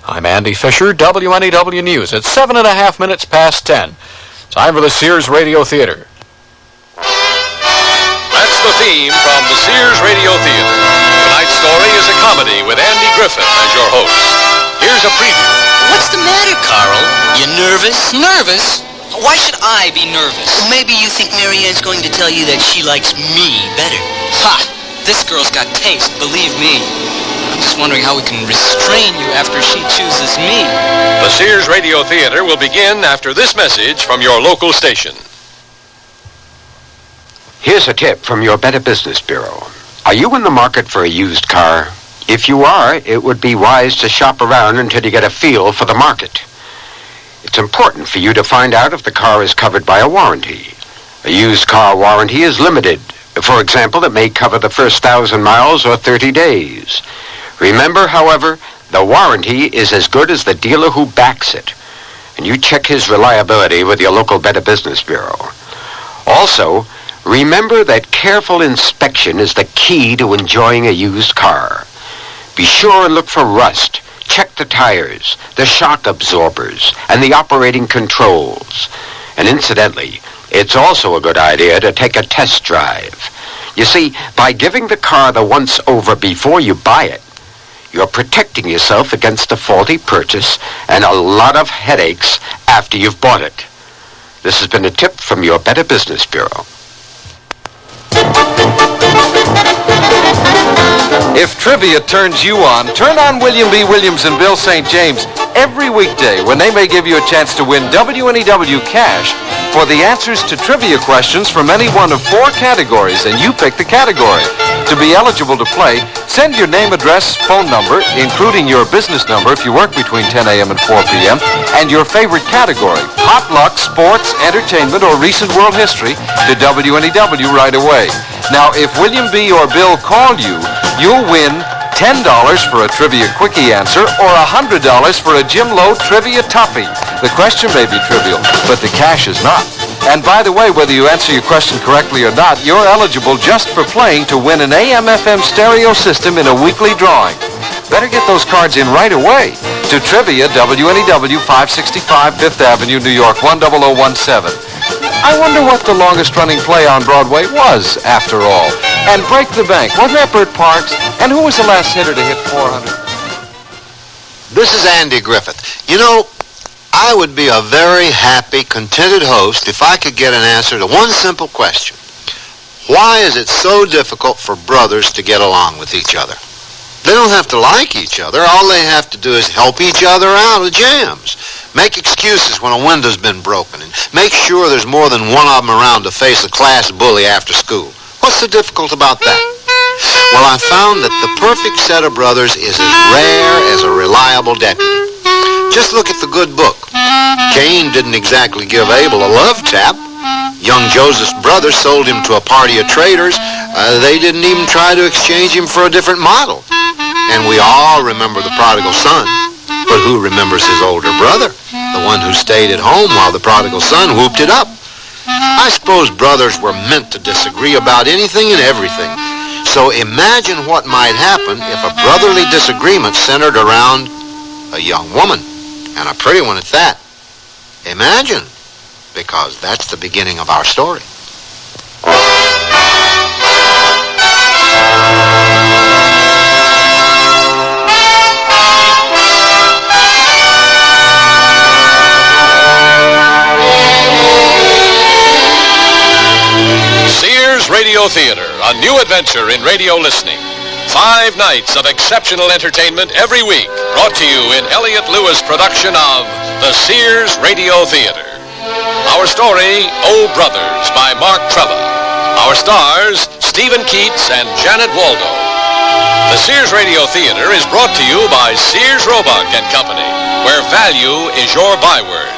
I'm Andy Fisher, WNEW News. It's 7.5 minutes past 10. Time for the Sears Radio Theater. That's the theme from the Sears Radio Theater. Tonight's story is a comedy with Andy Griffith as your host. Here's a preview. What's the matter, Carl? You nervous? Nervous? Why should I be nervous? Well, maybe you think Marianne's going to tell you that she likes me better. Ha! This girl's got taste, believe me. I'm just wondering how we can restrain you after she chooses me. The Sears Radio Theater will begin after this message from your local station. Here's a tip from your Better Business Bureau. Are you in the market for a used car? If you are, it would be wise to shop around until you get a feel for the market. It's important for you to find out if the car is covered by a warranty. A used car warranty is limited. For example, it may cover the first 1,000 miles or 30 days. Remember, however, the warranty is as good as the dealer who backs it. And you check his reliability with your local Better Business Bureau. Also, remember that careful inspection is the key to enjoying a used car. Be sure and look for rust. Check the tires, the shock absorbers, and the operating controls. And incidentally, it's also a good idea to take a test drive. You see, by giving the car the once-over before you buy it, you're protecting yourself against a faulty purchase and a lot of headaches after you've bought it. This has been a tip from your Better Business Bureau. If trivia turns you on, turn on William B. Williams and Bill St. James every weekday when they may give you a chance to win WNEW cash for the answers to trivia questions from any one of 4 categories, and you pick the category. To be eligible to play, send your name, address, phone number, including your business number if you work between 10 a.m. and 4 p.m., and your favorite category, potluck, sports, entertainment, or recent world history, to WNEW right away. Now, if William B. or Bill call you, you'll win $10 for a trivia quickie answer or $100 for a Jim Lowe trivia toughie. The question may be trivial, but the cash is not. And by the way, whether you answer your question correctly or not, you're eligible just for playing to win an AM/FM stereo system in a weekly drawing. Better get those cards in right away to Trivia, WNEW 565 Fifth Avenue, New York, 10017. I wonder what the longest-running play on Broadway was, after all. And Break the Bank, wasn't that Bert Parks? And who was the last hitter to hit 400? This is Andy Griffith. You know, I would be a very happy, contented host if I could get an answer to one simple question. Why is it so difficult for brothers to get along with each other? They don't have to like each other. All they have to do is help each other out of jams. Make excuses when a window's been broken, and make sure there's more than one of them around to face a class bully after school. What's so difficult about that? Well, I found that the perfect set of brothers is as rare as a reliable deputy. Just look at the good book. Cain didn't exactly give Abel a love tap. Young Joseph's brothers sold him to a party of traders. They didn't even try to exchange him for a different model. And we all remember the prodigal son. But who remembers his older brother? The one who stayed at home while the prodigal son whooped it up. I suppose brothers were meant to disagree about anything and everything. So imagine what might happen if a brotherly disagreement centered around a young woman, and a pretty one at that. Imagine, because that's the beginning of our story. Sears Radio Theater, a new adventure in radio listening. 5 nights of exceptional entertainment every week, brought to you in Elliott Lewis' production of the Sears Radio Theater. Our story, Oh Brothers, by Mark Trella. Our stars, Stephen Keats and Janet Waldo. The Sears Radio Theater is brought to you by Sears Roebuck and Company, where value is your byword.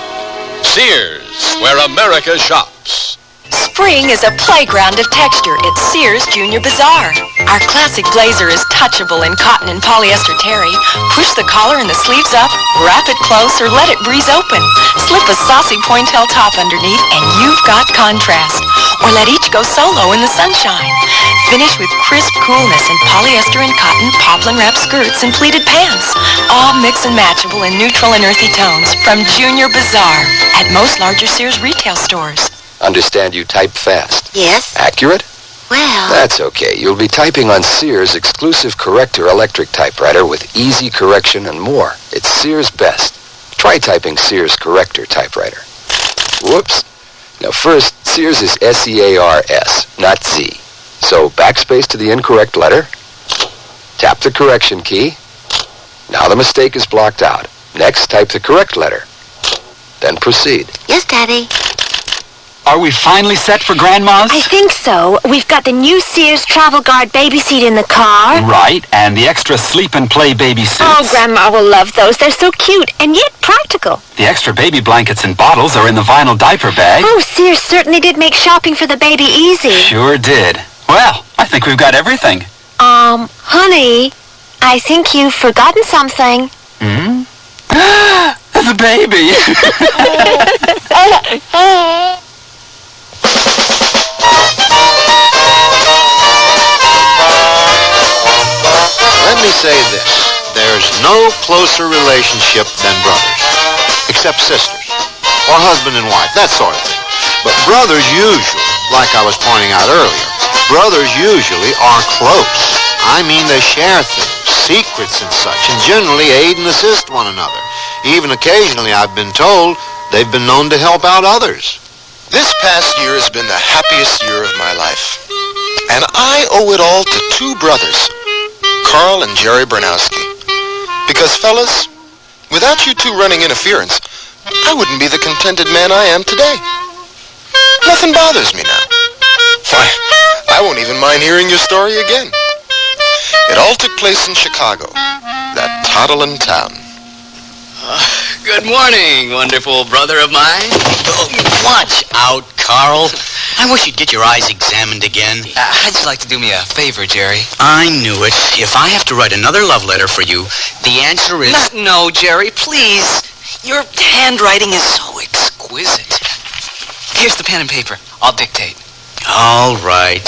Sears, where America shops. Spring is a playground of texture at Sears Junior Bazaar. Our classic blazer is touchable in cotton and polyester terry. Push the collar and the sleeves up, wrap it close, or let it breeze open. Slip a saucy pointelle top underneath, and you've got contrast. Or let each go solo in the sunshine. Finish with crisp coolness in polyester and cotton, poplin wrap skirts, and pleated pants. All mix and matchable in neutral and earthy tones from Junior Bazaar at most larger Sears retail stores. Understand you type fast. Yes? Accurate? Well... That's okay. You'll be typing on Sears' exclusive Corrector electric typewriter with easy correction and more. It's Sears' best. Try typing Sears Corrector typewriter. Whoops. Now first, Sears is S-E-A-R-S, not Z. So backspace to the incorrect letter. Tap the correction key. Now the mistake is blocked out. Next, type the correct letter. Then proceed. Yes, Daddy. Are we finally set for Grandma's? I think so. We've got the new Sears Travel Guard baby seat in the car. Right, and the extra sleep and play baby suits. Oh, Grandma will love those. They're so cute and yet practical. The extra baby blankets and bottles are in the vinyl diaper bag. Oh, Sears certainly did make shopping for the baby easy. Sure did. Well, I think we've got everything. Honey, I think you've forgotten something. Hmm? The baby. Let me say this. There's no closer relationship than brothers, except sisters, or husband and wife, that sort of thing. But brothers usually, like I was pointing out earlier, brothers usually are close. I mean, they share things, secrets and such, and generally aid and assist one another. Even occasionally, I've been told, they've been known to help out others. This past year has been the happiest year of my life. And I owe it all to two brothers, Carl and Jerry Bernowski. Because, fellas, without you two running interference, I wouldn't be the contented man I am today. Nothing bothers me now. Why, I won't even mind hearing your story again. It all took place in Chicago, that toddling town. Good morning, wonderful brother of mine. Oh, watch out, Carl. I wish you'd get your eyes examined again. How'd you like to do me a favor, Jerry? I knew it. If I have to write another love letter for you, the answer is... No, Jerry, please. Your handwriting is so exquisite. Here's the pen and paper. I'll dictate. All right.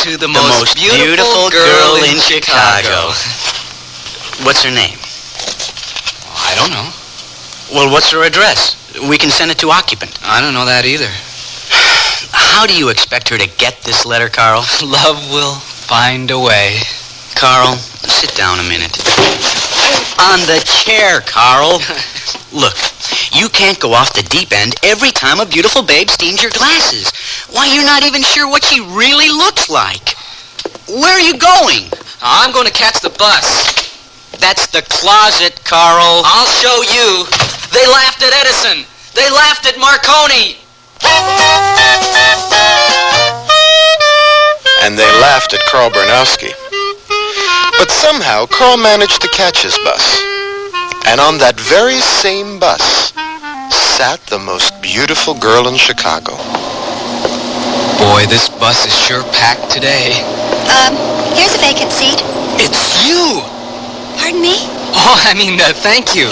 To the most beautiful girl in Chicago. What's her name? I don't know. Well, what's her address? We can send it to occupant. I don't know that either. How do you expect her to get this letter, Carl? Love will find a way. Carl, sit down a minute. On the chair, Carl. Look, you can't go off the deep end every time a beautiful babe steams your glasses. Why, you're not even sure what she really looks like. Where are you going? I'm going to catch the bus. That's the closet, Carl. I'll show you. They laughed at Edison. They laughed at Marconi. And they laughed at Carl Bernowski. But somehow, Carl managed to catch his bus. And on that very same bus sat the most beautiful girl in Chicago. Boy, this bus is sure packed today. Here's a vacant seat. It's you! Pardon me? Oh, thank you.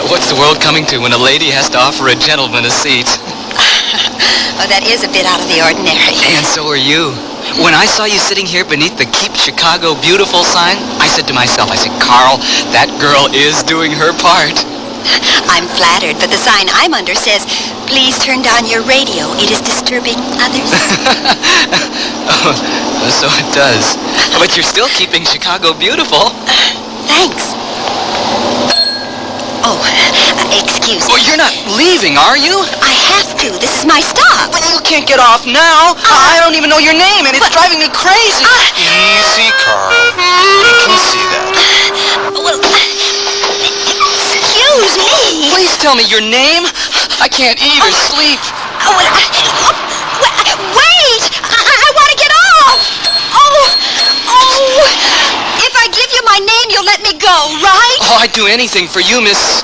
What's the world coming to when a lady has to offer a gentleman a seat? Oh, that is a bit out of the ordinary. And so are you. When I saw you sitting here beneath the Keep Chicago Beautiful sign, I said to myself, Carl, that girl is doing her part. I'm flattered, but the sign I'm under says, please turn down your radio. It is disturbing others. Oh, so it does. But you're still keeping Chicago beautiful. Thanks. Oh, excuse me. Oh, you're not leaving, are you? I have to. This is my stop. But you can't get off now. I don't even know your name, and it's driving me crazy. Easy, Carl. You can see that. Well, excuse me. Please tell me your name. I can't eat or sleep. Wait! I want to get off! Oh! If I give you my name, you'll let me go, right? Oh, I'd do anything for you, Miss...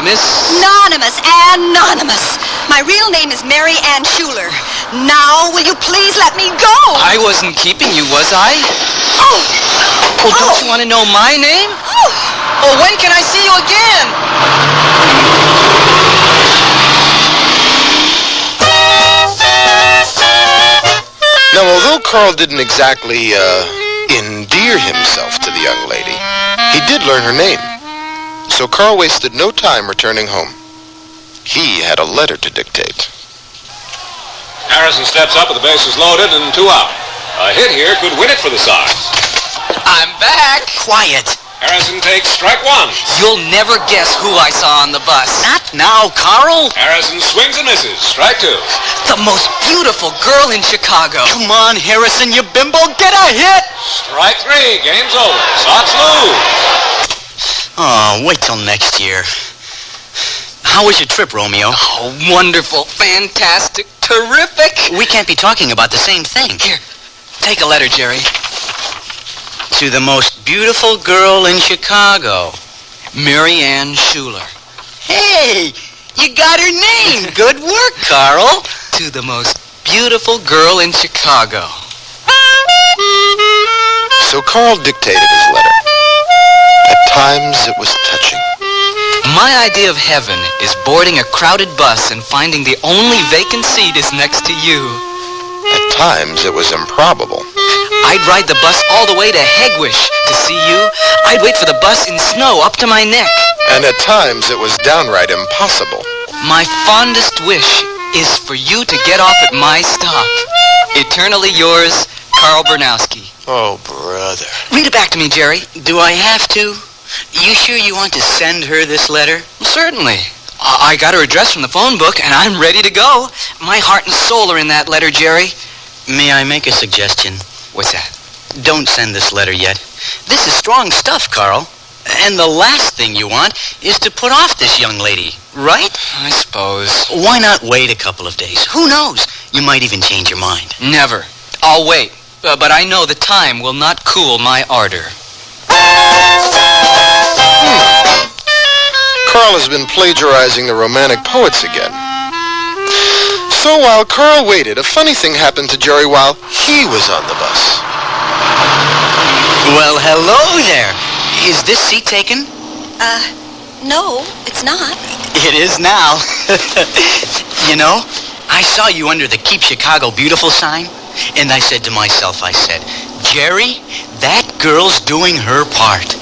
Miss... Anonymous. My real name is Mary Ann Schuler. Now, will you please let me go? I wasn't keeping you, was I? Oh! Well, don't you want to know my name? Oh, when can I see you again? Now, although Carl didn't exactly, endear himself to the young lady, he did learn her name. So Carl wasted no time returning home. He had a letter to dictate. Harrison steps up with the bases loaded and 2 out. A hit here could win it for the Sox. I'm back. Quiet. Harrison takes strike 1. You'll never guess who I saw on the bus. Not now, Carl. Harrison swings and misses. Strike 2. The most beautiful girl in Chicago. Come on, Harrison, you bimbo. Get a hit. Strike 3. Game's over. Sox lose. Oh, wait till next year. How was your trip, Romeo? Oh, wonderful, fantastic, terrific. We can't be talking about the same thing. Here, take a letter, Jerry. To the most beautiful girl in Chicago. Mary Ann Schuler. Hey, you got her name. Good work, Carl. To the most beautiful girl in Chicago. So Carl dictated his letter. At times it was touching. My idea of heaven is boarding a crowded bus and finding the only vacant seat is next to you. At times it was improbable. I'd ride the bus all the way to Hegwish to see you. I'd wait for the bus in snow up to my neck. And at times it was downright impossible. My fondest wish is for you to get off at my stop. Eternally yours, Carl Bernowski. Oh, brother. Read it back to me, Jerry. Do I have to? You sure you want to send her this letter? Certainly. I got her address from the phone book, and I'm ready to go. My heart and soul are in that letter, Jerry. May I make a suggestion? What's that? Don't send this letter yet. This is strong stuff, Carl. And the last thing you want is to put off this young lady, right? I suppose. Why not wait a couple of days? Who knows? You might even change your mind. Never. I'll wait. But I know the time will not cool my ardor. Carl has been plagiarizing the Romantic poets again. So while Carl waited, a funny thing happened to Jerry while he was on the bus. Well, hello there. Is this seat taken? No, it's not. It is now. You know, I saw you under the Keep Chicago Beautiful sign, and I said to myself, Jerry, that girl's doing her part.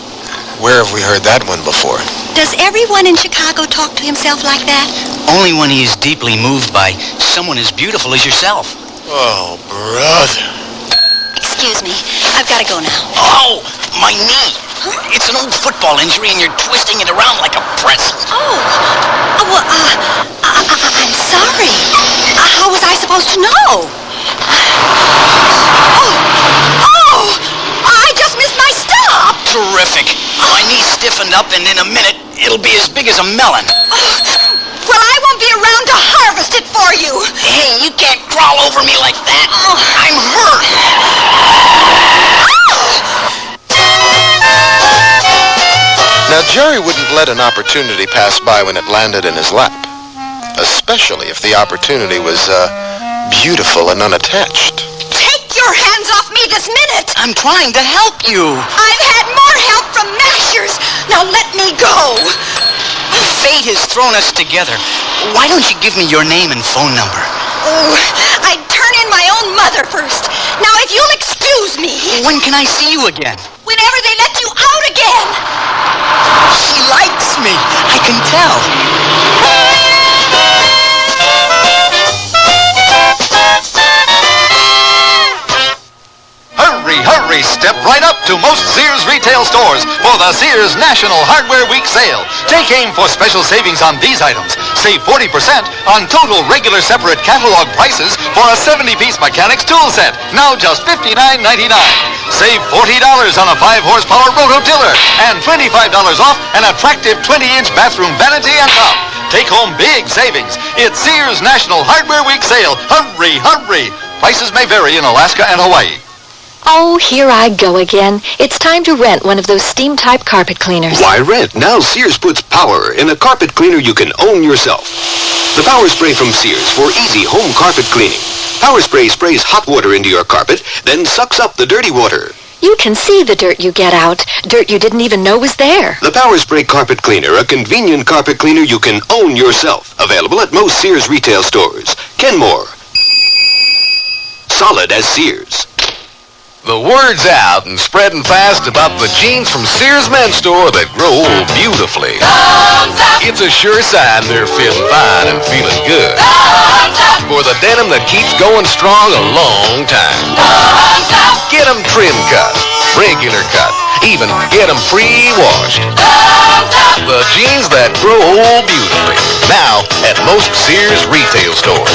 Where have we heard that one before? Does everyone in Chicago talk to himself like that? Only when he is deeply moved by someone as beautiful as yourself. Oh, brother. Excuse me. I've got to go now. Oh, my knee. Huh? It's an old football injury, and you're twisting it around like a pretzel. Well, I'm sorry. How was I supposed to know? I just missed my stop. Terrific. My knee's stiffened up, and in a minute, it'll be as big as a melon. Well, I won't be around to harvest it for you. Hey, you can't crawl over me like that. I'm hurt. Now, Jerry wouldn't let an opportunity pass by when it landed in his lap, especially if the opportunity was beautiful and unattached. Take your hands off me this minute. I'm trying to help you. I've had more help from mashers. Now let me go. Fate has thrown us together. Why don't you give me your name and phone number? Oh, I'd turn in my own mother first. Now, if you'll excuse me. When can I see you again? Whenever they let you out again. She likes me. I can tell. Hurry, step right up to most Sears retail stores for the Sears National Hardware Week sale. Take aim for special savings on these items. Save 40% on total regular separate catalog prices for a 70-piece mechanics tool set, now just $59.99. Save $40 on a 5-horsepower rototiller and $25 off an attractive 20-inch bathroom vanity and top. Take home big savings. It's Sears National Hardware Week sale. Hurry! Prices may vary in Alaska and Hawaii. Oh, here I go again. It's time to rent one of those steam-type carpet cleaners. Why rent? Now Sears puts power in a carpet cleaner you can own yourself. The Power Spray from Sears for easy home carpet cleaning. Power Spray sprays hot water into your carpet, then sucks up the dirty water. You can see the dirt you get out. Dirt you didn't even know was there. The Power Spray Carpet Cleaner, a convenient carpet cleaner you can own yourself. Available at most Sears retail stores. Kenmore. Solid as Sears. The word's out and spreading fast about the jeans from Sears Men's Store that grow old beautifully. It's a sure sign they're feeling fine and feeling good. For the denim that keeps going strong a long time. Get them trim cut, regular cut, even get them pre-washed. The jeans that grow old beautifully. Now at most Sears retail stores.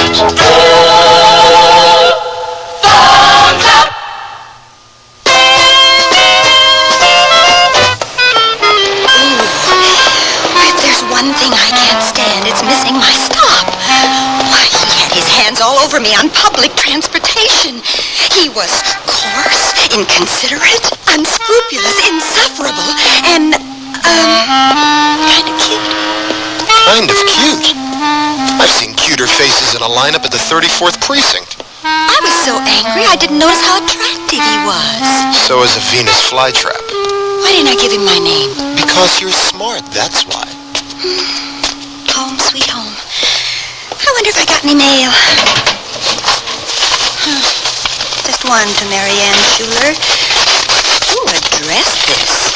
One thing I can't stand, it's missing my stop. Why, he had his hands all over me on public transportation. He was coarse, inconsiderate, unscrupulous, insufferable, and, kind of cute. Kind of cute? I've seen cuter faces in a lineup at the 34th Precinct. I was so angry I didn't notice how attractive he was. So is a Venus flytrap. Why didn't I give him my name? Because you're smart, that's why. Home, sweet home. I wonder if I got any mail. Just one to Marianne Schuler. Who addressed this?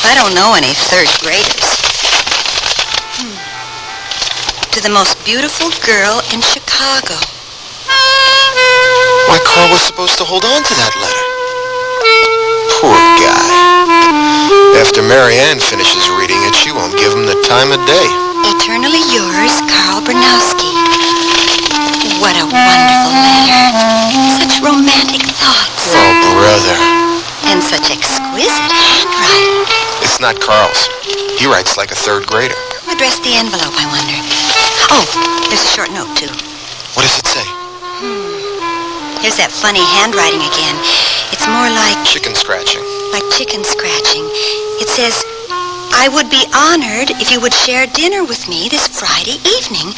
I don't know any third graders. To the most beautiful girl in Chicago. Why, Carl was supposed to hold on to that letter. Poor guy. After Marianne finishes reading it, she won't give him the time of day. Eternally yours, Carl Bernowski. What a wonderful letter. Such romantic thoughts. Oh, brother. And such exquisite handwriting. It's not Carl's. He writes like a third grader. Who addressed the envelope, I wonder? Oh, there's a short note, too. What does it say? Here's that funny handwriting again. It's more like... Chicken scratching. Like chicken scratching. It says, I would be honored if you would share dinner with me this Friday evening.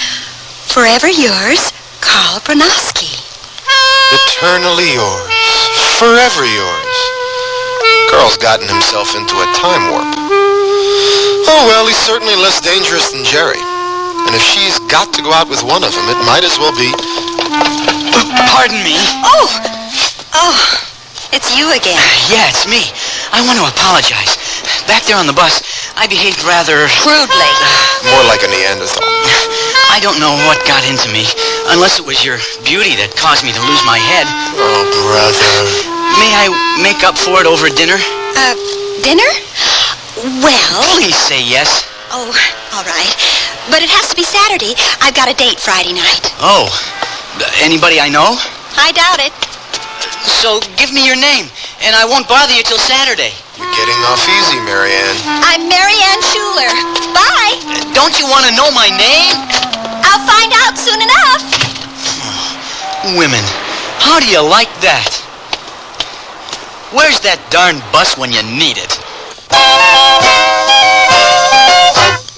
Forever yours, Carl Bernowski. Eternally yours. Forever yours. Carl's gotten himself into a time warp. Oh, well, he's certainly less dangerous than Jerry. And if she's got to go out with one of them, it might as well be... Pardon me. Oh, it's you again. Yeah, it's me. I want to apologize. Back there on the bus, I behaved rather... crudely. More like a Neanderthal. I don't know what got into me, unless it was your beauty that caused me to lose my head. Oh, brother. May I make up for it over dinner? Dinner? Well... Please say yes. Oh, all right. But it has to be Saturday. I've got a date Friday night. Oh. Anybody I know? I doubt it. So give me your name, and I won't bother you till Saturday. You're getting off easy, Marianne. I'm Marianne Schuler. Bye. Don't you want to know my name? I'll find out soon enough. Women, how do you like that? Where's that darn bus when you need it?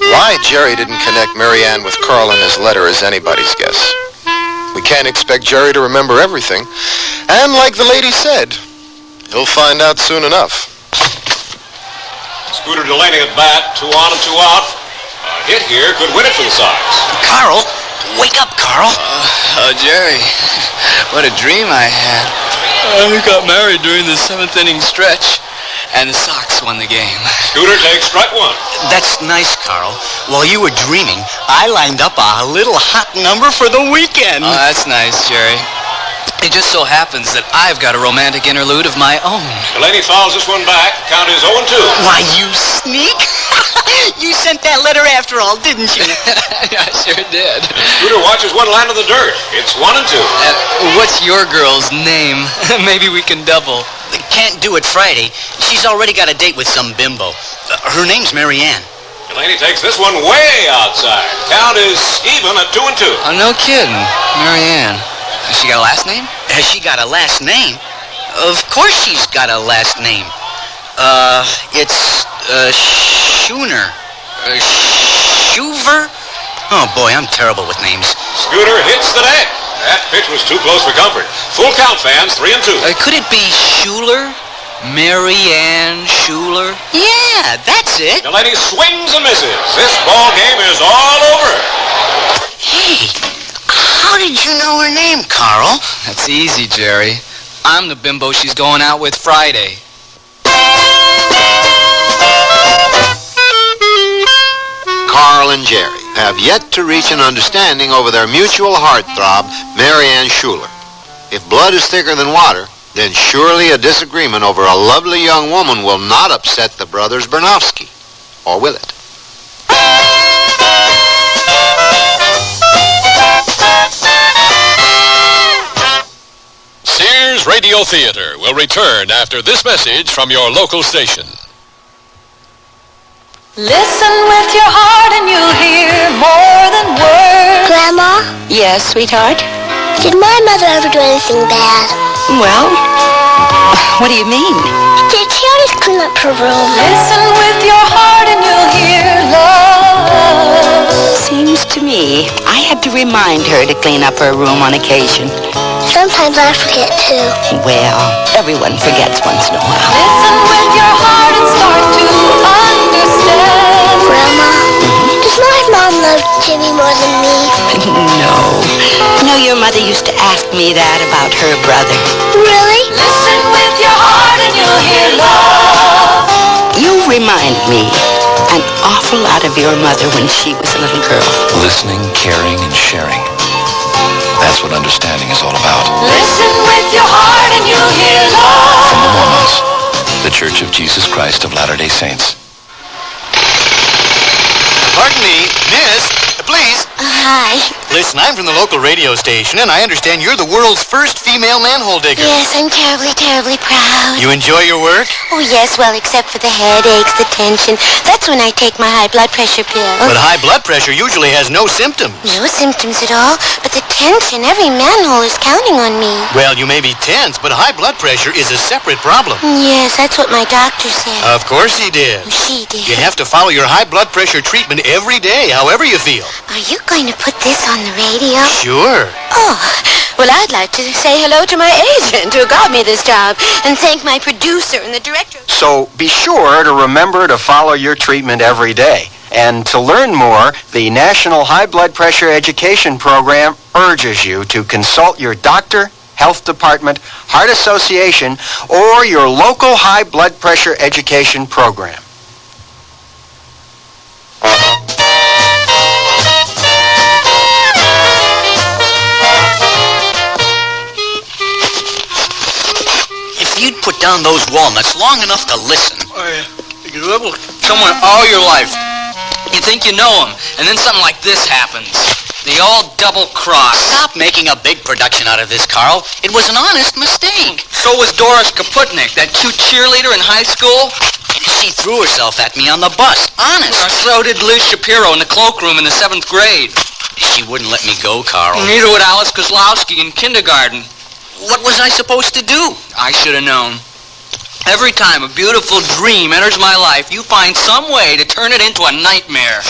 Why Jerry didn't connect Marianne with Carl in his letter is anybody's guess. We can't expect Jerry to remember everything. And like the lady said, he'll find out soon enough. Scooter Delaney at bat, 2 on and 2 out. A hit here could win it for the Sox. Carl, wake up, Carl. Jerry, what a dream I had. We got married during the 7th inning stretch, and the Sox won the game. Scooter takes strike 1. That's nice, Carl. While you were dreaming, I lined up a little hot number for the weekend. Oh, that's nice, Jerry. It just so happens that I've got a romantic interlude of my own. Delaney fouls this one back. Count is 0-2. Why, you sneak! You sent that letter after all, didn't you? I sure did. Scooter watches one land in the dirt. It's 1-2. What's your girl's name? Maybe we can double. Can't do it Friday. She's already got a date with some bimbo. Her name's Marianne. Delaney takes this one way outside. Count is even at 2-2. Oh, no kidding. Marianne. Has she got a last name? Has she got a last name? Of course she's got a last name. It's Schooner. Schuver? Oh, boy, I'm terrible with names. Scooter hits the deck. That pitch was too close for comfort. Full count, fans, 3-2. Could it be Schuler? Marianne Schuler? Yeah, that's it. Delaney swings and misses. This ball game is all over. Hey, how did you know her name, Carl? That's easy, Jerry. I'm the bimbo she's going out with Friday. Carl and Jerry have yet to reach an understanding over their mutual heartthrob, Mary Ann Schuler. If blood is thicker than water, then surely a disagreement over a lovely young woman will not upset the brothers Bernowski. Or will it? Sears Radio Theater will return after this message from your local station. Listen with your heart and you'll hear more than words. Grandma, Yes, sweetheart? did my mother ever do anything bad? Well, what do you mean? Did she always clean up her room? Listen with your heart and you'll hear love. Seems to me I had to remind her to clean up her room on occasion. Sometimes I forget too. Well, everyone forgets once in a while. Listen with your heart and start to understand. Grandma, does my mom love Jimmy more than me? No. No, your mother used to ask me that about her brother. Really? Listen with your heart and you'll hear love. You remind me an awful lot of your mother when she was a little girl. Listening, caring, and sharing. That's what understanding is all about. Listen with your heart and you'll hear love. From the Mormons, the Church of Jesus Christ of Latter-day Saints. Pardon me, miss, please. Hi. Listen, I'm from the local radio station, and I understand you're the world's first female manhole digger. Yes, I'm terribly, terribly proud. You enjoy your work? Oh, yes, well, except for the headaches, the tension. That's when I take my high blood pressure pill. But high blood pressure usually has no symptoms. No symptoms at all, but the tension, every manhole is counting on me. Well, you may be tense, but high blood pressure is a separate problem. Yes, that's what my doctor said. Of course he did. She did. You have to follow your high blood pressure treatment every day, however you feel. Are you going to put this on the radio? Sure. Oh, well, I'd like to say hello to my agent who got me this job and thank my producer and the director. So be sure to remember to follow your treatment every day. And to learn more, the National High Blood Pressure Education Program urges you to consult your doctor, health department, heart association, or your local high blood pressure education program. If you'd put down those walnuts long enough to listen. You live with someone all your life. You think you know them, and then something like this happens. They all double-cross. Stop making a big production out of this, Carl. It was an honest mistake. So was Doris Kaputnik, that cute cheerleader in high school. She threw herself at me on the bus. Honest. So did Liz Shapiro in the cloakroom in the 7th grade. She wouldn't let me go, Carl. Neither would Alice Kozlowski in kindergarten. What was I supposed to do? I should have known. Every time a beautiful dream enters my life, you find some way to turn it into a nightmare.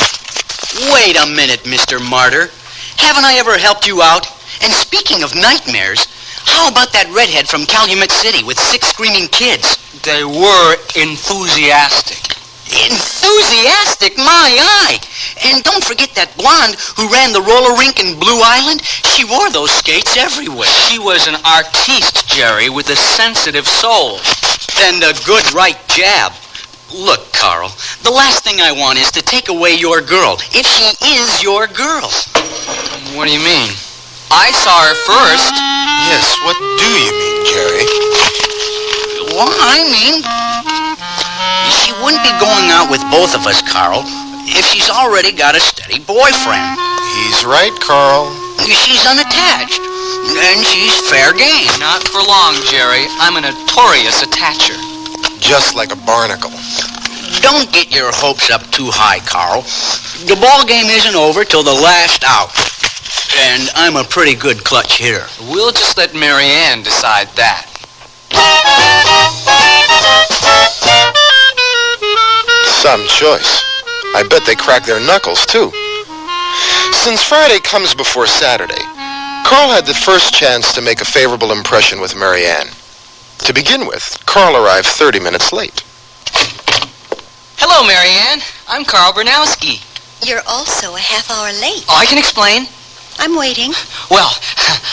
Wait a minute, Mr. Martyr. Haven't I ever helped you out? And speaking of nightmares, how about that redhead from Calumet City with 6 screaming kids? They were enthusiastic. Enthusiastic, my eye! And don't forget that blonde who ran the roller rink in Blue Island. She wore those skates everywhere. She was an artiste, Jerry, with a sensitive soul. And a good right jab. Look, Carl, the last thing I want is to take away your girl, if she is your girl. What do you mean? I saw her first. Yes, what do you mean, Jerry? Well, I mean, she wouldn't be going out with both of us, Carl, if she's already got a steady boyfriend. He's right, Carl. She's unattached, and she's fair game. Not for long, Jerry. I'm a notorious attacher. Just like a barnacle. Don't get your hopes up too high, Carl. The ball game isn't over till the last out. And I'm a pretty good clutch hitter. We'll just let Mary Ann decide that. Some choice. I bet they crack their knuckles, too. Since Friday comes before Saturday, Carl had the first chance to make a favorable impression with Mary Ann. To begin with, Carl arrived 30 minutes late. Hello, Mary Ann. I'm Carl Bernowski. You're also a half hour late. Oh, I can explain. I'm waiting. Well,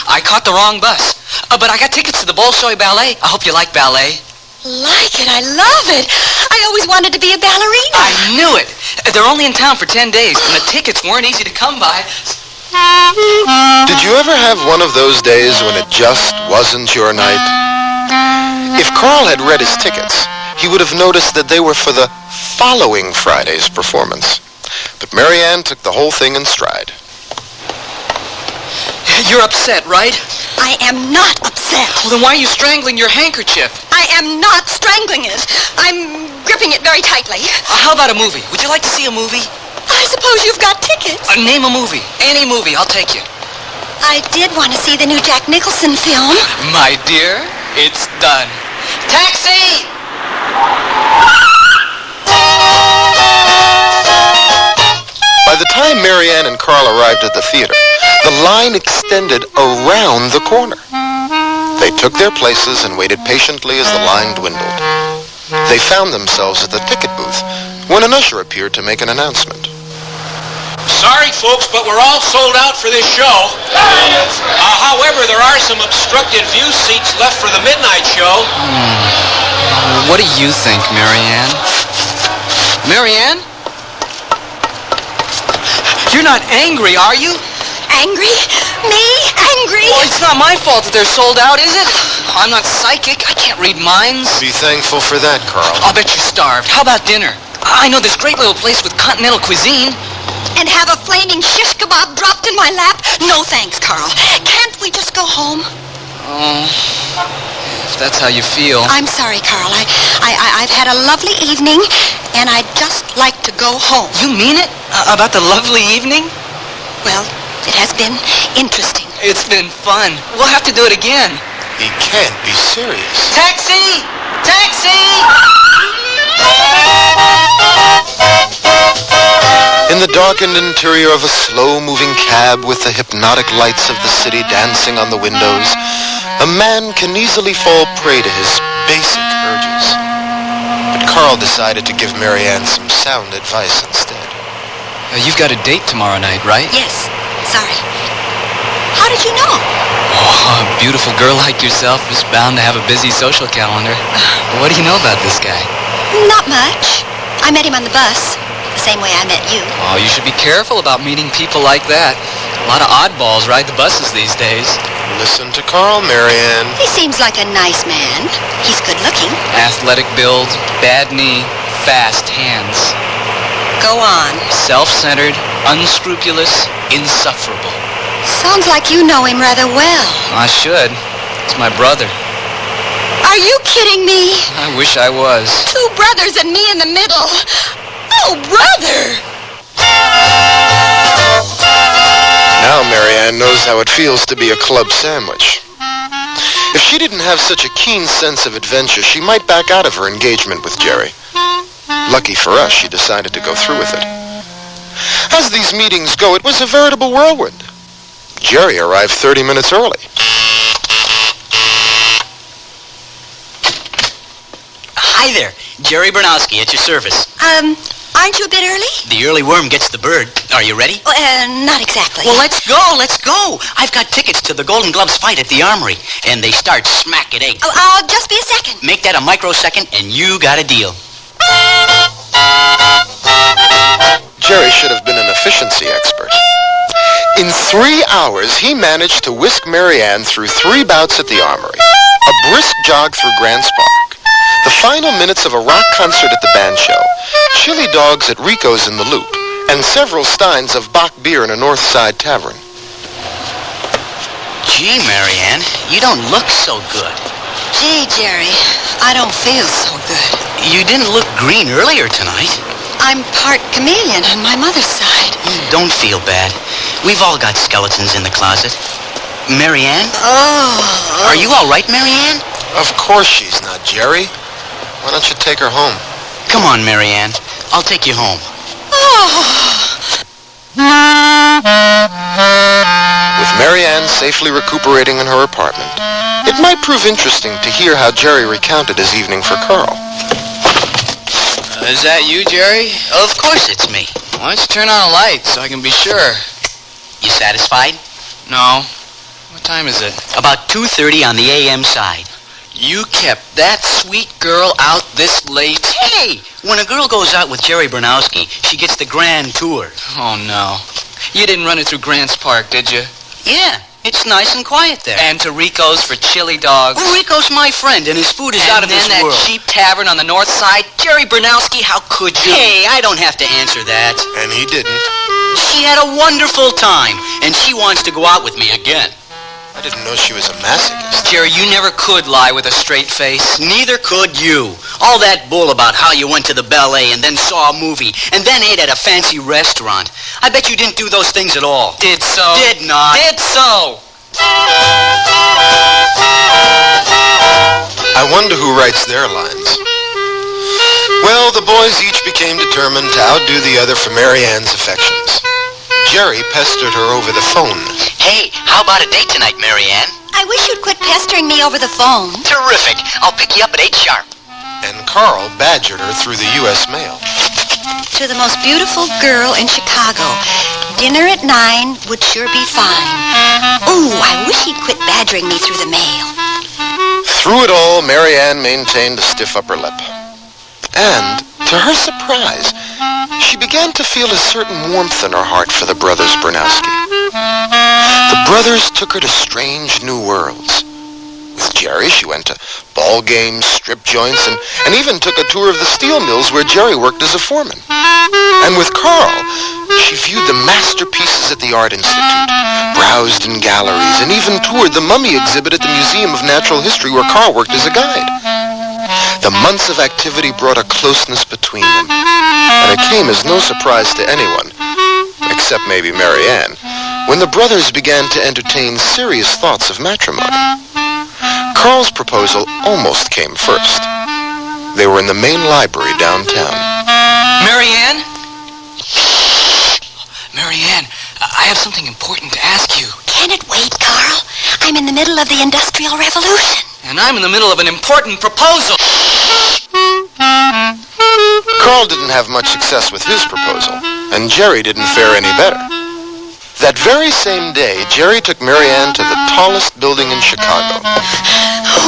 I caught the wrong bus. But I got tickets to the Bolshoi Ballet. I hope you like ballet. Like it? I love it. I always wanted to be a ballerina. I knew it. They're only in town for 10 days, and the tickets weren't easy to come by. Did you ever have one of those days when it just wasn't your night? If Carl had read his tickets, he would have noticed that they were for the following Friday's performance. But Marianne took the whole thing in stride. You're upset, right? I am not upset. Well, then why are you strangling your handkerchief? I am not strangling it. I'm gripping it very tightly. How about a movie? Would you like to see a movie? I suppose you've got tickets. Name a movie. Any movie. I'll take you. I did want to see the new Jack Nicholson film. My dear, it's done. Taxi! By the time Marianne and Carl arrived at the theater, the line extended around the corner. They took their places and waited patiently as the line dwindled. They found themselves at the ticket booth when an usher appeared to make an announcement. Sorry, folks, but we're all sold out for this show. However, there are some obstructed view seats left for the midnight show. What do you think, Marianne? Marianne? You're not angry, are you? Angry? Me? Angry? Well, it's not my fault that they're sold out, is it? I'm not psychic. I can't read minds. Be thankful for that, Carl. I'll bet you're starved. How about dinner? I know this great little place with continental cuisine. And have a flaming shish kebab dropped in my lap? No thanks, Carl. Can't we just go home? Oh, if that's how you feel. I'm sorry, Carl. I've had a lovely evening, and I'd just like to go home. You mean it? About the lovely evening? Well, it has been interesting. It's been fun. We'll have to do it again. He can't be serious. Taxi! Taxi! In the darkened interior of a slow-moving cab with the hypnotic lights of the city dancing on the windows, a man can easily fall prey to his basic urges. But Carl decided to give Marianne some sound advice instead. You've got a date tomorrow night, right? Yes. Sorry. How did you know? Oh, a beautiful girl like yourself is bound to have a busy social calendar. What do you know about this guy? Not much. I met him on the bus, the same way I met you. Oh, you should be careful about meeting people like that. A lot of oddballs ride the buses these days. Listen to Carl, Marianne. He seems like a nice man. He's good looking. Athletic build, bad knee, fast hands. Go on. Self-centered, unscrupulous, insufferable. Sounds like you know him rather well. I should. It's my brother. Are you kidding me? I wish I was. Two brothers and me in the middle. Oh, brother! Now Marianne knows how it feels to be a club sandwich. If she didn't have such a keen sense of adventure, she might back out of her engagement with Jerry. Lucky for us, she decided to go through with it. As these meetings go, it was a veritable whirlwind. Jerry arrived 30 minutes early. Hi there. Jerry Bernowski at your service. Aren't you a bit early? The early worm gets the bird. Are you ready? Not exactly. Well, let's go. I've got tickets to the Golden Gloves fight at the Armory, and they start smack at 8. Oh, I'll just be a second. Make that a microsecond, and you got a deal. Jerry should have been an efficiency expert. In 3 hours, he managed to whisk Marianne through 3 bouts at the Armory, a brisk jog through Grants Park, the final minutes of a rock concert at the band show, chili dogs at Rico's in the Loop, and several steins of Bach beer in a North Side tavern. Gee, Marianne, you don't look so good. Gee, Jerry, I don't feel so good. You didn't look green earlier tonight. I'm part chameleon on my mother's side. Don't feel bad. We've all got skeletons in the closet. Marianne? Oh. Are you all right, Marianne? Of course she's not, Jerry. Why don't you take her home? Come on, Marianne. I'll take you home. With Marianne safely recuperating in her apartment, it might prove interesting to hear how Jerry recounted his evening for Carl. Is that you, Jerry? Of course it's me. Why don't you turn on a light so I can be sure? You satisfied? No. What time is it? About 2:30 on the AM side. You kept that sweet girl out this late? Hey! When a girl goes out with Jerry Bernowski, she gets the grand tour. Oh, no. You didn't run her through Grants Park, did you? Yeah. It's nice and quiet there. And to Rico's for chili dogs. Well, Rico's my friend, and his food is out of this world. And then that cheap tavern on the north side. Jerry Bernowski, how could you? Hey, I don't have to answer that. And he didn't. She had a wonderful time, and she wants to go out with me again. I didn't know she was a masochist. Jerry, you never could lie with a straight face. Neither could you. All that bull about how you went to the ballet and then saw a movie and then ate at a fancy restaurant. I bet you didn't do those things at all. Did so. Did not. Did so. I wonder who writes their lines. Well, the boys each became determined to outdo the other for Mary Ann's affections. Jerry pestered her over the phone. Hey, how about a date tonight, Mary Ann? I wish you'd quit pestering me over the phone. Terrific. I'll pick you up at 8 sharp. And Carl badgered her through the U.S. mail. To the most beautiful girl in Chicago. Dinner at 9 would sure be fine. Ooh, I wish he'd quit badgering me through the mail. Through it all, Mary Ann maintained a stiff upper lip. And, to her surprise, she began to feel a certain warmth in her heart for the brothers Bernowski. The brothers took her to strange new worlds. With Jerry, she went to ball games, strip joints, and even took a tour of the steel mills where Jerry worked as a foreman. And with Carl, she viewed the masterpieces at the Art Institute, browsed in galleries, and even toured the mummy exhibit at the Museum of Natural History where Carl worked as a guide. The months of activity brought a closeness between them, and it came as no surprise to anyone, except maybe Mary Ann, when the brothers began to entertain serious thoughts of matrimony. Carl's proposal almost came first. They were in the main library downtown. Mary Ann? Mary Ann, I have something important to ask you. Can it wait, Carl? I'm in the middle of the Industrial Revolution. And I'm in the middle of an important proposal. Carl didn't have much success with his proposal, and Jerry didn't fare any better. That very same day, Jerry took Mary Ann to the tallest building in Chicago.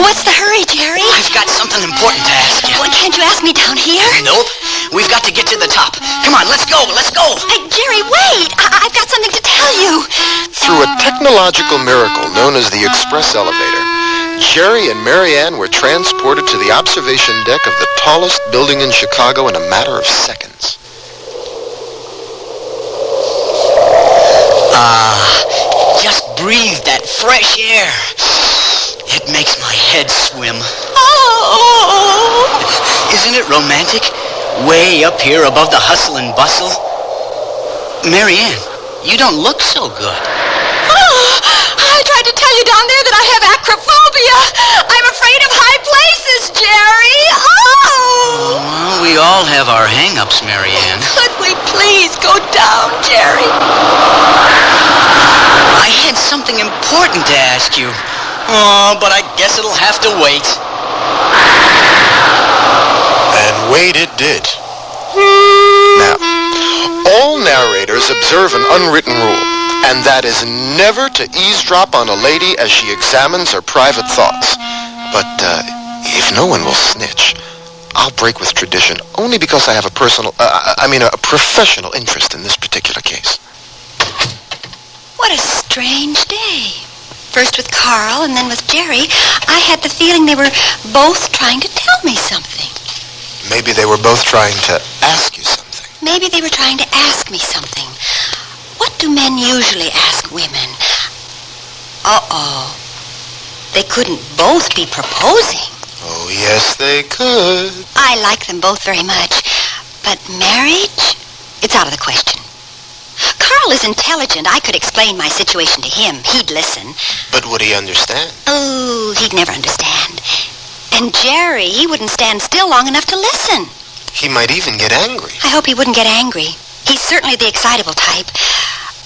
What's the hurry, Jerry? I've got something important to ask you. Well, can't you ask me down here? Nope. We've got to get to the top. Come on, let's go, let's go. Jerry, wait. I've got something to tell you. Through a technological miracle known as the Express Elevator, Jerry and Mary Ann were transported to the observation deck of the tallest building in Chicago in a matter of seconds. Just breathe that fresh air. It makes my head swim. Oh! Isn't it romantic? Way up here above the hustle and bustle. Mary Ann, you don't look so good. Oh, I tried to tell you down there that I have acrophobia. I'm afraid of high places, Jerry. Oh! Well, we all have our hang-ups, Mary Ann. Could we please go down, Jerry? I had something important to ask you. Oh, but I guess it'll have to wait. And wait it did. Now, all narrators observe an unwritten rule, and that is never to eavesdrop on a lady as she examines her private thoughts. But if no one will snitch, I'll break with tradition only because I have a professional interest in this particular case. What a strange day. First with Carl and then with Jerry, I had the feeling they were both trying to tell me something. Maybe they were both trying to ask you something. Maybe they were trying to ask me something. What do men usually ask women? Uh-oh. They couldn't both be proposing. Oh, yes, they could. I like them both very much. But marriage? It's out of the question. Carl is intelligent. I could explain my situation to him. He'd listen. But would he understand? Oh, he'd never understand. And Jerry, he wouldn't stand still long enough to listen. He might even get angry. I hope he wouldn't get angry. He's certainly the excitable type.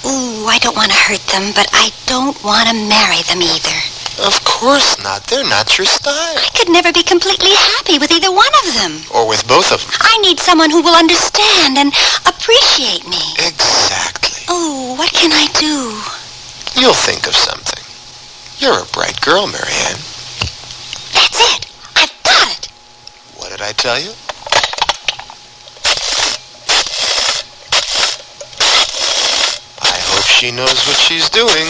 Ooh, I don't want to hurt them, but I don't want to marry them either. Of course not. They're not your style. I could never be completely happy with either one of them. Or with both of them. I need someone who will understand and appreciate me. Exactly. Oh, what can I do? You'll think of something. You're a bright girl, Marianne. That's it. I've got it. What did I tell you? I hope she knows what she's doing.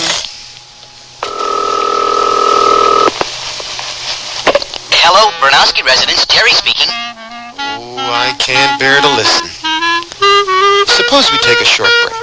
Hello, Bernowski residence. Jerry speaking. Oh, I can't bear to listen. Suppose we take a short break.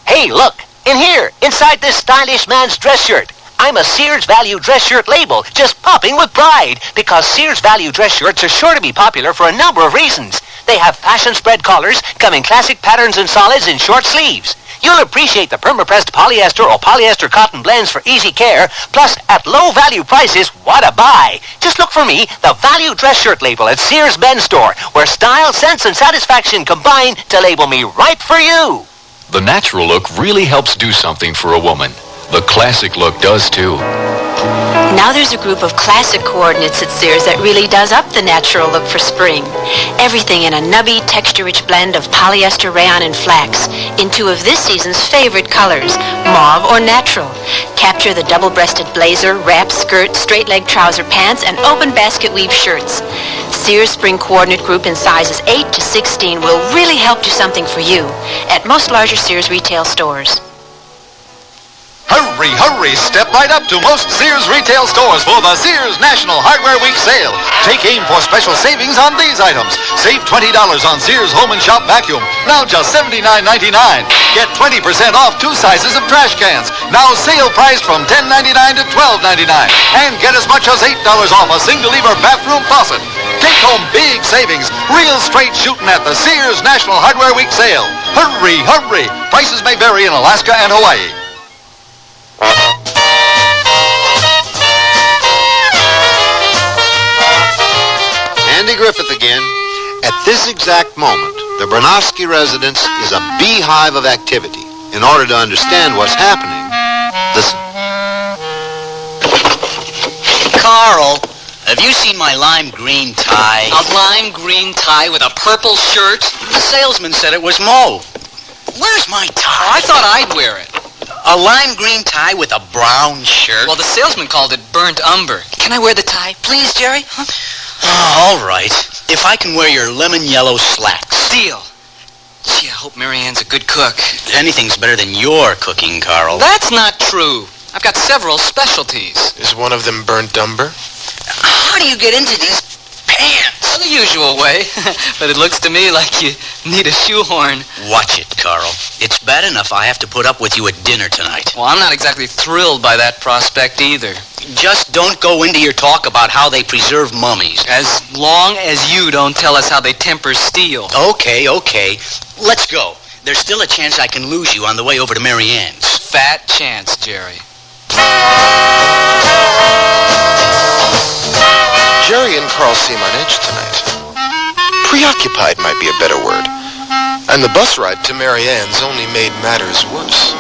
Hey, look! In here, inside this stylish man's dress shirt. I'm a Sears Value dress shirt label, just popping with pride, because Sears Value dress shirts are sure to be popular for a number of reasons. They have fashion spread collars, come in classic patterns and solids in short sleeves. You'll appreciate the perma-pressed polyester or polyester cotton blends for easy care, plus at low value prices, what a buy! Just look for me, the Value dress shirt label at Sears Men's Store, where style, sense, and satisfaction combine to label me right for you. The natural look really helps do something for a woman. The classic look does too. Now there's a group of classic coordinates at Sears that really does up the natural look for spring. Everything in a nubby, texture-rich blend of polyester, rayon, and flax in two of this season's favorite colors, mauve or natural. Capture the double-breasted blazer, wrap skirt, straight-leg trouser pants, and open basket weave shirts. Sears Spring Coordinate Group in sizes 8 to 16 will really help do something for you at most larger Sears retail stores. Hurry, hurry, step right up to most Sears retail stores for the Sears National Hardware Week sale. Take aim for special savings on these items. Save $20 on Sears Home and Shop Vacuum, now just $79.99. Get 20% off 2 sizes of trash cans, now sale priced from $10.99 to $12.99. And get as much as $8 off a single-lever bathroom faucet. Take home big savings, real straight shooting at the Sears National Hardware Week sale. Hurry, hurry. Prices may vary in Alaska and Hawaii. Andy Griffith again. At this exact moment, the Bernowski residence is a beehive of activity. In order to understand what's happening, listen. Carl, have you seen my lime green tie? A lime green tie with a purple shirt? The salesman said it was mauve. Where's my tie? Oh, I thought I'd wear it. A lime green tie with a brown shirt? Well, the salesman called it burnt umber. Can I wear the tie, please, Jerry? Huh? Oh, all right. If I can wear your lemon yellow slacks. Deal. Gee, I hope Marianne's a good cook. Anything's better than your cooking, Carl. That's not true. I've got several specialties. Is one of them burnt umber? How do you get into these pants? Well, the usual way. But it looks to me like you need a shoehorn. Watch it, Carl. It's bad enough I have to put up with you at dinner tonight. Well, I'm not exactly thrilled by that prospect either. Just don't go into your talk about how they preserve mummies. As long as you don't tell us how they temper steel. Okay. Let's go. There's still a chance I can lose you on the way over to Marianne's. Fat chance, Jerry. Jerry and Carl seem on edge tonight. Preoccupied might be a better word. And the bus ride to Marianne's only made matters worse.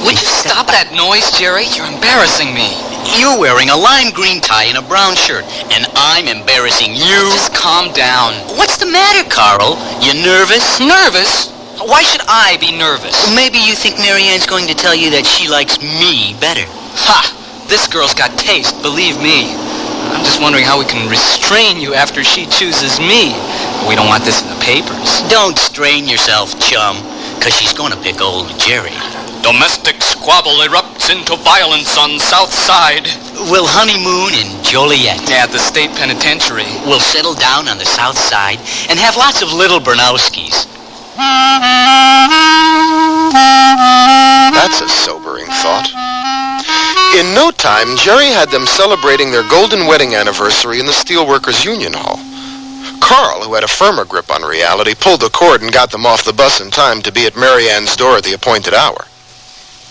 Would you stop that noise, Jerry? You're embarrassing me. You're wearing a lime green tie and a brown shirt, and I'm embarrassing you. Just calm down. What's the matter, Carl? You nervous? Nervous? Why should I be nervous? Maybe you think Marianne's going to tell you that she likes me better. Ha! This girl's got taste, believe me. I'm just wondering how we can restrain you after she chooses me. We don't want this in the papers. Don't strain yourself, chum, because she's going to pick old Jerry. Domestic squabble erupts into violence on South Side. We'll honeymoon in Joliet. Yeah, at the state penitentiary. We'll settle down on the South Side and have lots of little Bernowskis. That's a sobering thought. In no time, Jerry had them celebrating their golden wedding anniversary in the Steelworkers Union Hall. Carl, who had a firmer grip on reality, pulled the cord and got them off the bus in time to be at Marianne's door at the appointed hour.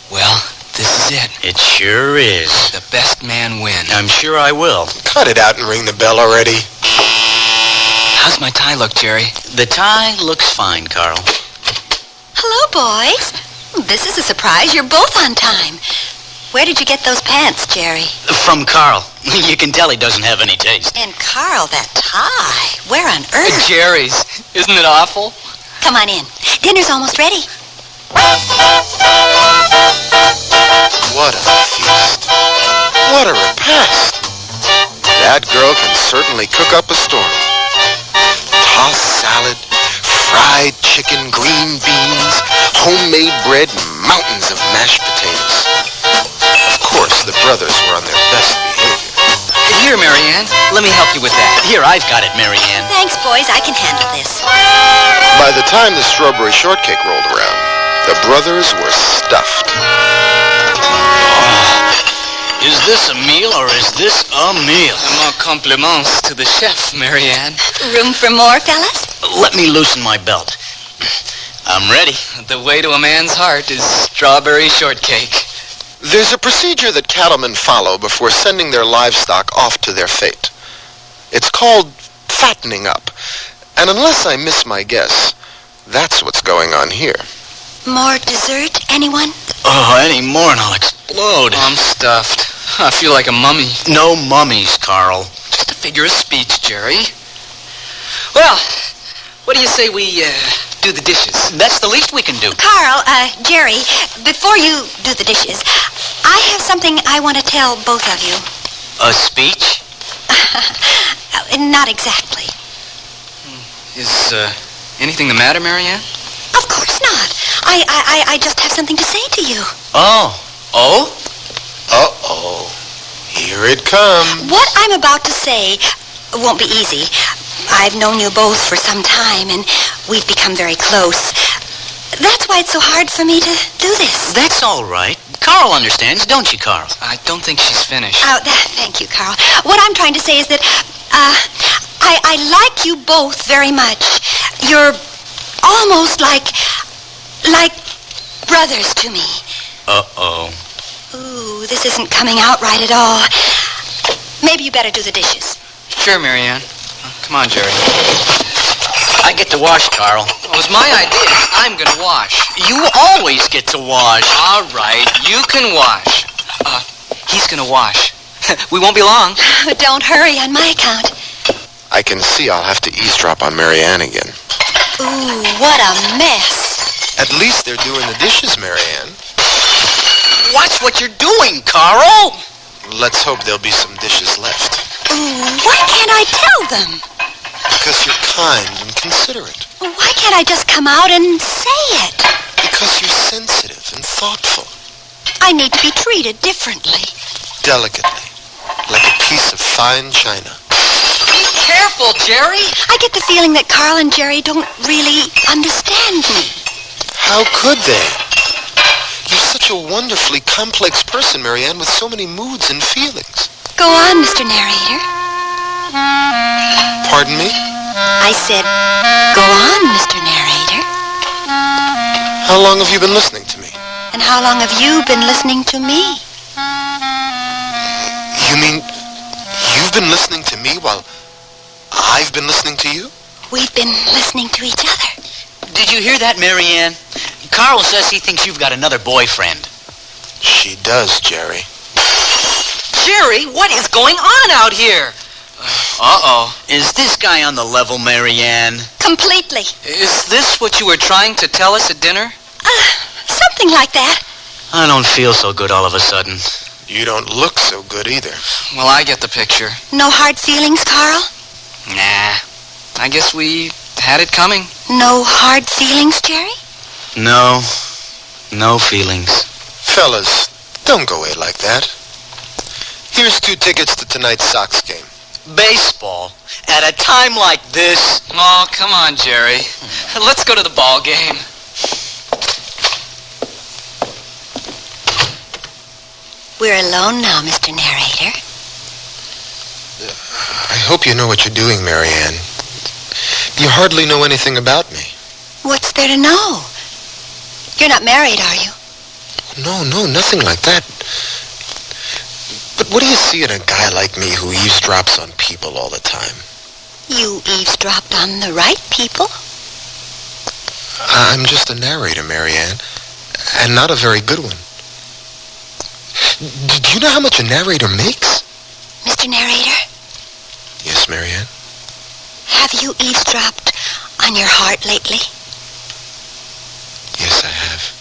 Well, this is it. It sure is. The best man win. I'm sure I will. Cut it out and ring the bell already. How's my tie look, Jerry? The tie looks fine, Carl. Hello, boys. This is a surprise. You're both on time. Where did you get those pants, Jerry? From Carl. You can tell he doesn't have any taste. And Carl, that tie. Where on earth? Jerry's. Isn't it awful? Come on in. Dinner's almost ready. What a feast. What a repast. That girl can certainly cook up a storm. Tossed salad, fried chicken, green beans, homemade bread, mountains of mashed potatoes. Of course, the brothers were on their best behavior. Here, Marianne. Let me help you with that. Here, I've got it, Marianne. Thanks, boys. I can handle this. By the time the strawberry shortcake rolled around, the brothers were stuffed. Is this a meal or is this a meal? More compliments to the chef, Marianne. Room for more, fellas? Let me loosen my belt. I'm ready. The way to a man's heart is strawberry shortcake. There's a procedure that cattlemen follow before sending their livestock off to their fate. It's called fattening up. And unless I miss my guess, that's what's going on here. More dessert, anyone? Oh, any more and I'll explode. I'm stuffed. I feel like a mummy. No mummies, Carl. Just a figure of speech, Jerry. Well, what do you say we do the dishes? That's the least we can do. Carl, Jerry, before you do the dishes, I have something I want to tell both of you. A speech? Not exactly. Is anything the matter, Marianne? Of course not. I just have something to say to you. Oh. Oh? Uh-oh. Here it comes. What I'm about to say won't be easy. I've known you both for some time, and we've become very close. That's why it's so hard for me to do this. That's all right. Carl understands, don't you, Carl? I don't think she's finished. Oh, thank you, Carl. What I'm trying to say is that, I like you both very much. You're almost like brothers to me. Uh-oh. Ooh, this isn't coming out right at all. Maybe you better do the dishes. Sure, Marianne. Come on, Jerry. I get to wash, Carl. It was my idea. I'm gonna wash. You always get to wash. All right, you can wash. He's gonna wash. We won't be long. Don't hurry on my account. I can see I'll have to eavesdrop on Marianne again. Ooh, what a mess. At least they're doing the dishes, Marianne. Watch what you're doing, Carl. Let's hope there'll be some dishes left. Ooh, why can't I tell them? Because you're kind and considerate. Why can't I just come out and say it? Because you're sensitive and thoughtful. I need to be treated differently. Delicately. Like a piece of fine china. Be careful, Jerry. I get the feeling that Carl and Jerry don't really understand me. How could they? You're such a wonderfully complex person, Marianne, with so many moods and feelings. Go on, Mr. Narrator. Pardon me? I said, go on, Mr. Narrator. How long have you been listening to me? And how long have you been listening to me? You mean you've been listening to me while I've been listening to you? We've been listening to each other. Did you hear that, Marianne? Carl says he thinks you've got another boyfriend. She does, Jerry. Jerry, what is going on out here? Uh-oh. Is this guy on the level, Marianne? Completely. Is this what you were trying to tell us at dinner? Something like that. I don't feel so good all of a sudden. You don't look so good either. Well, I get the picture. No hard feelings, Carl? Nah. I guess we had it coming. No hard feelings, Jerry? No. No feelings. Fellas, don't go away like that. Here's 2 tickets to tonight's Sox game. Baseball? At a time like this? Oh, come on, Jerry. Let's go to the ball game. We're alone now, Mr. Narrator. I hope you know what you're doing, Marianne. You hardly know anything about me. What's there to know? You're not married, are you? No, nothing like that. But what do you see in a guy like me who eavesdrops on people all the time? You eavesdropped on the right people. I'm just a narrator, Marianne, and not a very good one. Do you know how much a narrator makes? Mr. Narrator, Yes, Marianne? have you eavesdropped on your heart lately? Yes, I have.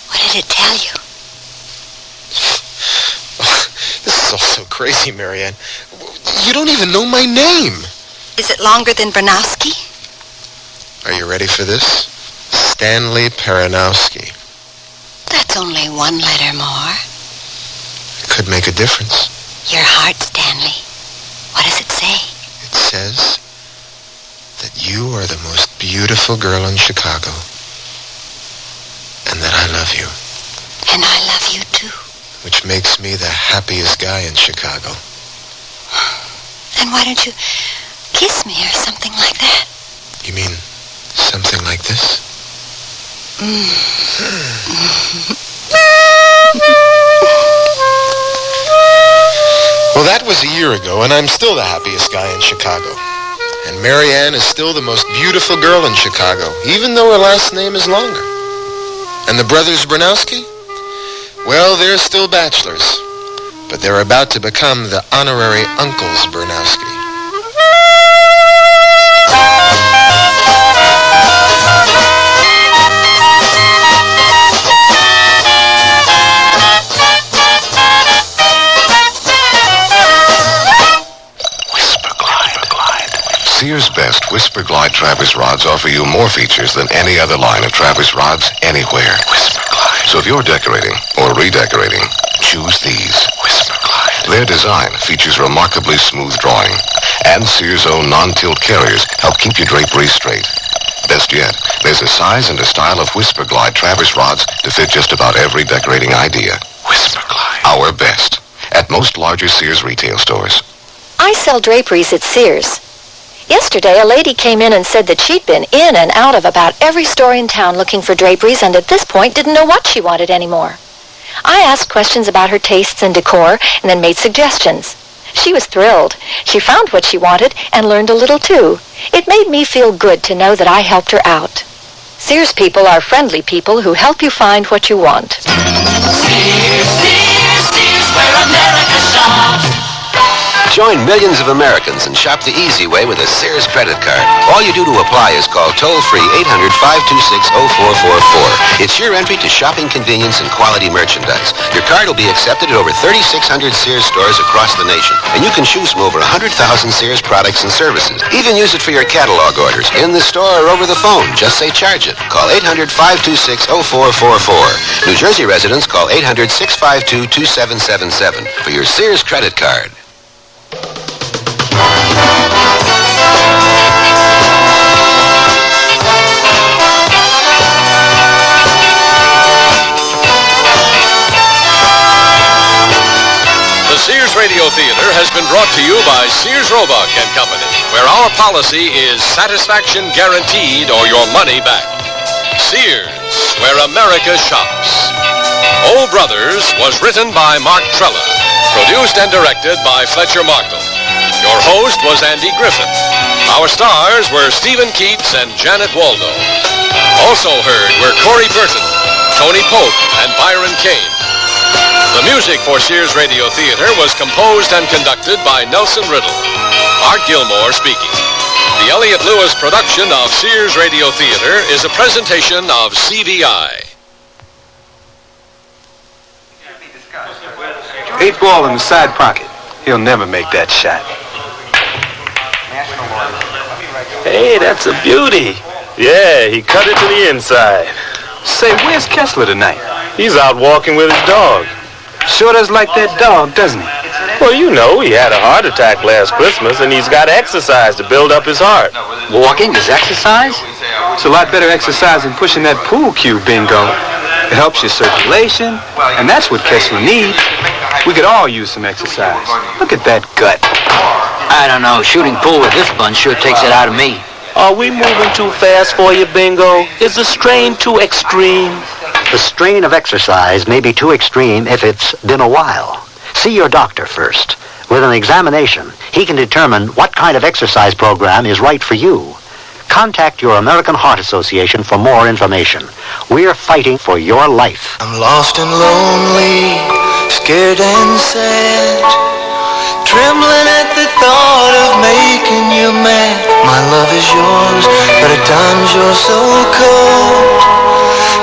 What did it tell you? This is all so crazy, Marianne. You don't even know my name. Is it longer than Bronowski? Are you ready for this? Stanley Peranowski. That's only one letter more. It could make a difference. Your heart, Stanley. What does it say? It says that you are the most beautiful girl in Chicago. And that I love you. And I love you too. Which makes me the happiest guy in Chicago. Then why don't you kiss me or something like that? You mean something like this? Well, that was a year ago, and I'm still the happiest guy in Chicago. And Marianne is still the most beautiful girl in Chicago, even though her last name is longer. And the brothers Bronowski? Well, they're still bachelors, but they're about to become the honorary uncles Bronowski. Sears' best Whisper Glide Travis rods offer you more features than any other line of Travis rods anywhere. Whisper Glide. So if you're decorating or redecorating, choose these. Whisper Glide. Their design features remarkably smooth drawing, and Sears' own non-tilt carriers help keep your drapery straight. Best yet, there's a size and a style of Whisper Glide Travis rods to fit just about every decorating idea. Whisper Glide. Our best. At most larger Sears retail stores. I sell draperies at Sears. Yesterday, a lady came in and said that she'd been in and out of about every store in town looking for draperies and at this point didn't know what she wanted anymore. I asked questions about her tastes and decor and then made suggestions. She was thrilled. She found what she wanted and learned a little too. It made me feel good to know that I helped her out. Sears people are friendly people who help you find what you want. Sears, where America shops. Join millions of Americans and shop the easy way with a Sears credit card. All you do to apply is call toll-free 800-526-0444. It's your entry to shopping convenience and quality merchandise. Your card will be accepted at over 3,600 Sears stores across the nation. And you can choose from over 100,000 Sears products and services. Even use it for your catalog orders, in the store or over the phone. Just say charge it. Call 800-526-0444. New Jersey residents call 800-652-2777 for your Sears credit card. The Sears Radio Theater has been brought to you by Sears Roebuck and Company, where our policy is satisfaction guaranteed or your money back. Sears, where America shops. Old Brothers was written by Mark Trella, produced and directed by Fletcher Markle. Your host was Andy Griffith. Our stars were Stephen Keats and Janet Waldo. Also heard were Corey Burton, Tony Pope, and Byron Kane. The music for Sears Radio Theater was composed and conducted by Nelson Riddle. Art Gilmore speaking. The Elliott Lewis production of Sears Radio Theater is a presentation of CVI. 8 ball in the side pocket. He'll never make that shot. Hey, that's a beauty. Yeah, he cut it to the inside. Say, where's Kessler tonight? He's out walking with his dog. Sure does like that dog, doesn't he? Well, you know, he had a heart attack last Christmas, and he's got exercise to build up his heart. Walking is exercise? It's a lot better exercise than pushing that pool cue, Bingo. It helps your circulation, and that's what Kessler needs. We could all use some exercise. Look at that gut. I don't know. Shooting pool with this bunch sure takes it out of me. Are we moving too fast for you, Bingo? Is the strain too extreme? The strain of exercise may be too extreme if it's been a while. See your doctor first. With an examination, he can determine what kind of exercise program is right for you. Contact your American Heart Association for more information. We're fighting for your life. I'm lost and lonely, scared and sad, trembling at the thought of making you mad. My love is yours, but at times you're so cold.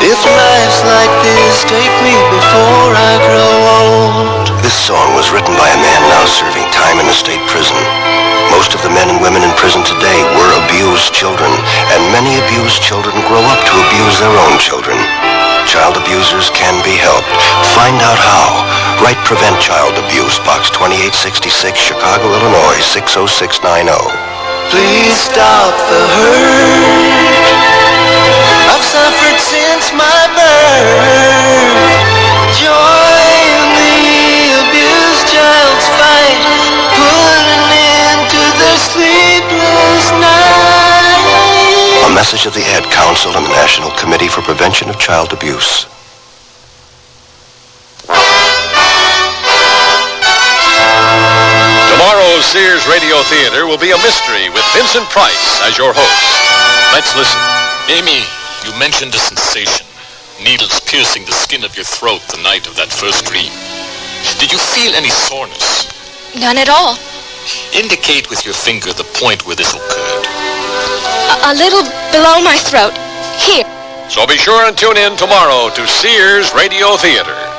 If life's like this, take me before I grow old. This song was written by a man now serving time in a state prison. Most of the men and women in prison today were abused children, and many abused children grow up to abuse their own children. Child abusers can be helped. Find out how. Write Prevent Child Abuse, Box 2866, Chicago, Illinois, 60690. Please stop the hurt I've suffered since my birth. Join the abused child's fight. Put an end to the sleepless night. A message of the Ad Council and the National Committee for Prevention of Child Abuse. Tomorrow's Sears Radio Theater will be a mystery with Vincent Price as your host. Let's listen. Amy, you mentioned a sensation. Needles piercing the skin of your throat the night of that first dream. Did you feel any soreness? None at all. Indicate with your finger the point where this occurred. A little below my throat. Here. So be sure and tune in tomorrow to Sears Radio Theater.